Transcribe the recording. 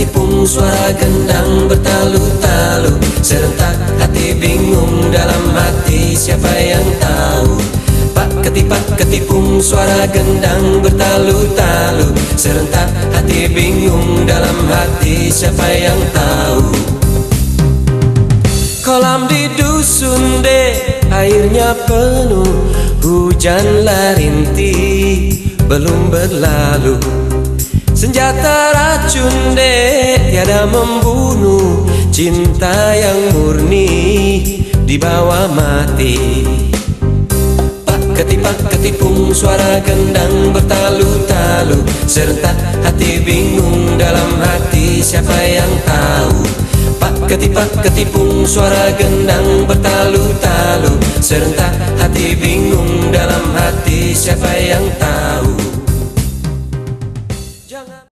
ketipung suara gendang bertalu-talu. Serentak hati bingung, dalam hati siapa yang tahu. Pak ketipak ketipung suara gendang bertalu-talu. Serentak hati bingung, dalam hati siapa yang tahu. Kolam di dusun dek, airnya penuh. Hujanlah rintih belum berlalu. Senjata racun dek tiada membunuh. Cinta yang murni dibawa mati. Pak ketipak ketipung suara gendang bertalu-talu. Serentak hati bingung, dalam hati siapa yang tahu. Pak ketipak ketipung suara gendang bertalu-talu. Serentak hati bingung, dalam hati siapa yang tahu.